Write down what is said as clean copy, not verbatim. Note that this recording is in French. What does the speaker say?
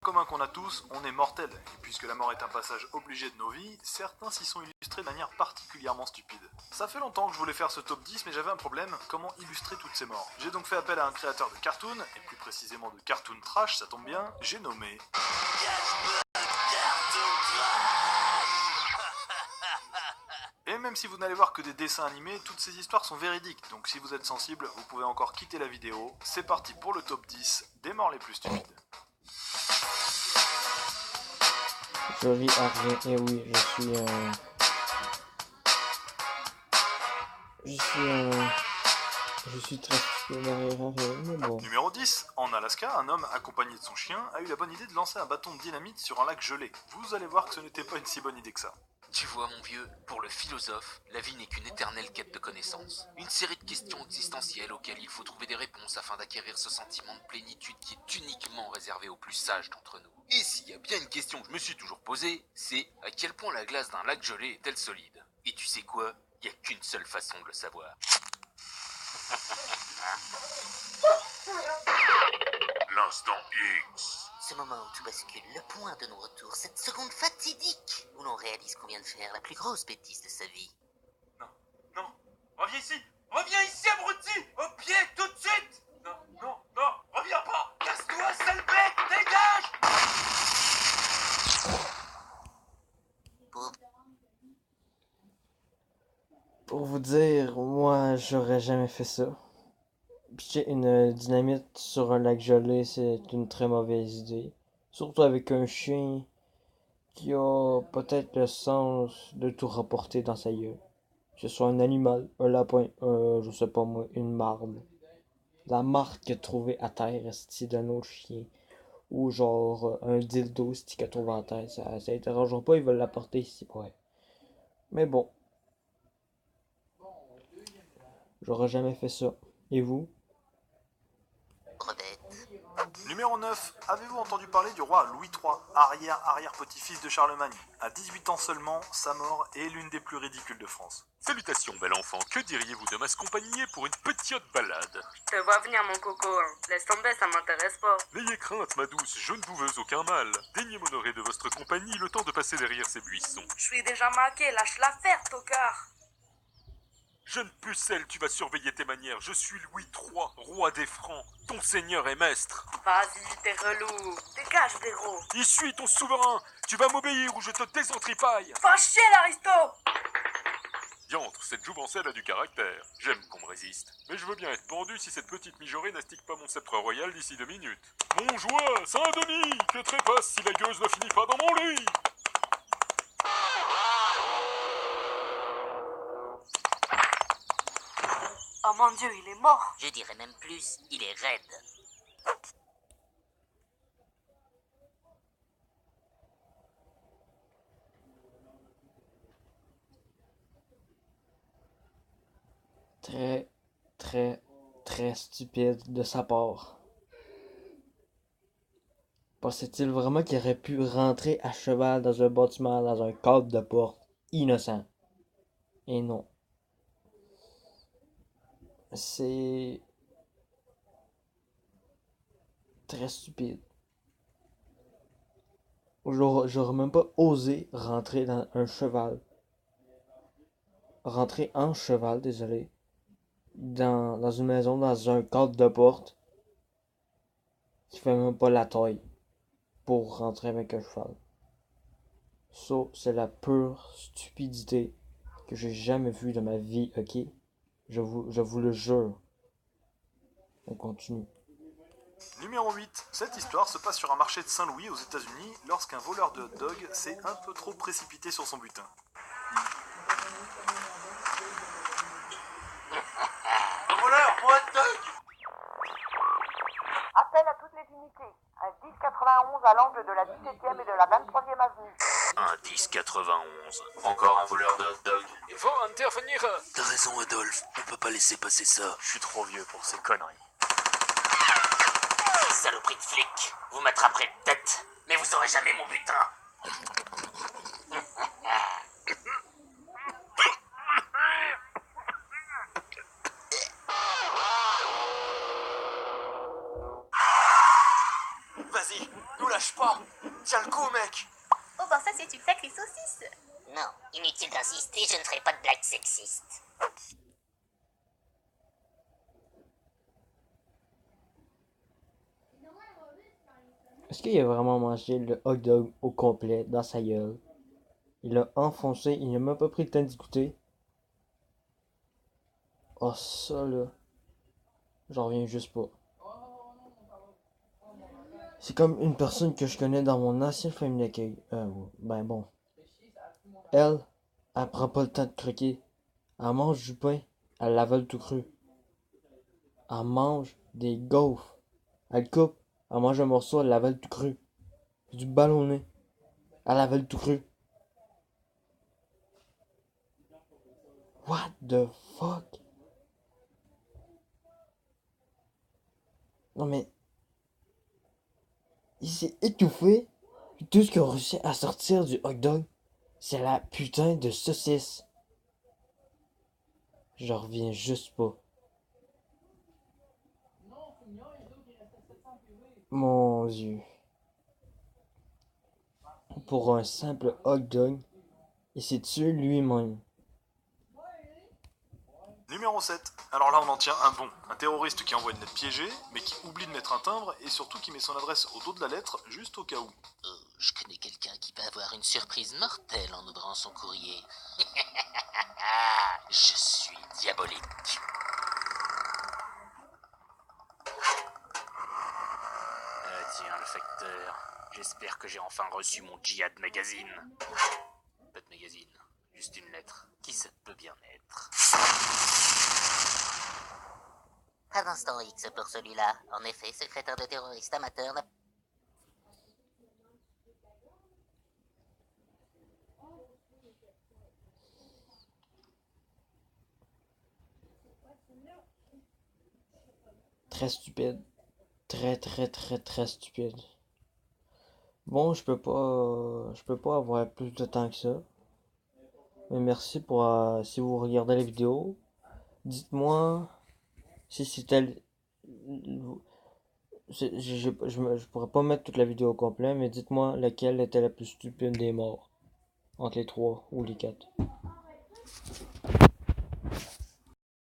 commun qu'on a tous, on est mortel. Et puisque la mort est un passage obligé de nos vies, certains s'y sont illustrés de manière particulièrement stupide. Ça fait longtemps que je voulais faire ce top 10, mais j'avais un problème, comment illustrer toutes ces morts. J'ai donc fait appel à un créateur de cartoon, et plus précisément de cartoon trash, ça tombe bien, j'ai nommé... Et même si vous n'allez voir que des dessins animés, toutes ces histoires sont véridiques, donc si vous êtes sensible, vous pouvez encore quitter la vidéo. C'est parti pour le top 10 des morts les plus stupides. Je ris à rien, et oui, je suis très stupide derrière à rien, mais bon. Numéro 10. En Alaska, un homme accompagné de son chien a eu la bonne idée de lancer un bâton de dynamite sur un lac gelé. Vous allez voir que ce n'était pas une si bonne idée que ça. Tu vois, mon vieux, pour le philosophe, la vie n'est qu'une éternelle quête de connaissances. Une série de questions existentielles auxquelles il faut trouver des réponses afin d'acquérir ce sentiment de plénitude qui est uniquement réservé aux plus sages d'entre nous. Et s'il y a bien une question que je me suis toujours posée, c'est à quel point la glace d'un lac gelé est-elle solide? Et tu sais quoi? Il n'y a qu'une seule façon de le savoir. L'instant X. Ce moment où tout bascule, le point de non-retour, cette seconde fatidique où l'on réalise qu'on vient de faire la plus grosse bêtise de sa vie. Non, reviens ici, abruti, au pied, tout de suite. Non, reviens pas, casse-toi, sale bête, dégage. Pour vous dire, moi, j'aurais jamais fait ça. Picher une dynamite sur un lac gelé, c'est une très mauvaise idée. Surtout avec un chien qui a peut-être le sens de tout rapporter dans sa gueule. Que ce soit un animal, un lapin, je sais pas moi, une marde. La marque qu'il a trouvée à terre, c'est d'un autre chien. Ou genre un dildo qu'il a trouvé à terre. Ça interrogera pas, ils veulent l'apporter ici, ouais. Mais bon. J'aurais jamais fait ça. Et vous? Numéro 9. Avez-vous entendu parler du roi Louis III, arrière-petit-fils de Charlemagne? À 18 ans seulement, sa mort est l'une des plus ridicules de France. Salutations, bel enfant, que diriez-vous de m'accompagner pour une petite balade? Je te vois venir, mon coco, hein. Laisse tomber, ça m'intéresse pas. N'ayez crainte, ma douce, je ne vous veux aucun mal. Daignez m'honorer de votre compagnie le temps de passer derrière ces buissons. Je suis déjà maqué, lâche l'affaire, tocard. Jeune pucelle, tu vas surveiller tes manières. Je suis Louis III, roi des Francs, ton seigneur et maître. Vas-y, t'es relou. Dégage, blaireau. Y suis ton souverain. Tu vas m'obéir ou je te désentripaille. Va chier, l'aristo. Diantre, cette jouvencelle a du caractère. J'aime qu'on me résiste. Mais je veux bien être pendu si cette petite mijaurée n'astique pas mon sceptre royal d'ici 2 minutes. Mon joie, Saint-Denis, que trépasse si la gueuse ne finit pas dans mon lit. Oh mon Dieu, il est mort. Je dirais même plus, il est raide. Très, très, très stupide de sa part. Pensait-il vraiment qu'il aurait pu rentrer à cheval dans un bâtiment, dans un cadre de porte, innocent? Et non. C'est très stupide. J'aurais même pas osé rentrer dans un cheval. Rentrer en cheval, désolé. Dans une maison, dans un cadre de porte qui fait même pas la taille pour rentrer avec un cheval. Ça, c'est la pure stupidité que j'ai jamais vue de ma vie, ok? Je vous le jure. On continue. Numéro 8. Cette histoire se passe sur un marché de Saint-Louis aux États-Unis lorsqu'un voleur de hot dog s'est un peu trop précipité sur son butin. Voleur, mon hot dog. Appel à toutes les unités. Un 1091 à l'angle de la 17e et de la 23e avenue. Un 1091. Encore un voleur de hot dog. Il faut intervenir. T'as raison, Adolphe. On peut pas laisser passer ça. Je suis trop vieux pour ces conneries. Saloperie de flic, vous m'attraperez de tête, mais vous aurez jamais mon butin. Vas-y, nous la lâche pas. Tiens le coup, mec. Oh ben ça c'est une sacrée saucisse. Non, inutile d'insister, je ne ferai pas de blagues sexistes. Est-ce qu'il a vraiment mangé le hot dog au complet dans sa gueule? Il l'a enfoncé, il n'a même pas pris le temps d'y goûter. Oh ça là, j'en reviens juste pas. C'est comme une personne que je connais dans mon ancienne famille d'accueil. Ben bon. Elle prend pas le temps de croquer. Elle mange du pain, elle l'avale tout cru. Elle mange des gaufres. Elle coupe, elle mange un morceau, elle l'avale tout cru. Du ballonné, elle l'avale tout cru. What the fuck? Non mais... Il s'est étouffé. Puis tout ce qu'il a réussi à sortir du hot dog, c'est la putain de saucisse. J'en reviens juste pas. Mon Dieu. Pour un simple hot dog, il s'est tué lui-même. Numéro 7. Alors là, on en tient un bon. Un terroriste qui envoie une lettre piégée, mais qui oublie de mettre un timbre et surtout qui met son adresse au dos de la lettre, juste au cas où. Je connais quelqu'un qui peut avoir une surprise mortelle en ouvrant son courrier. Je suis diabolique. Tiens, le facteur. J'espère que j'ai enfin reçu mon Djihad magazine. Pas de magazine, juste une lettre. Qui ça peut bien être? Pas d'instant X pour celui-là. En effet, secrétaire de terroriste amateur n'a... Très stupide. Très stupide. Bon, je peux pas avoir plus de temps que ça. Mais merci pour si vous regardez la vidéo. Dites-moi si c'était je pourrais pas mettre toute la vidéo au complet, mais dites-moi laquelle était la plus stupide des morts entre les 3 ou les 4.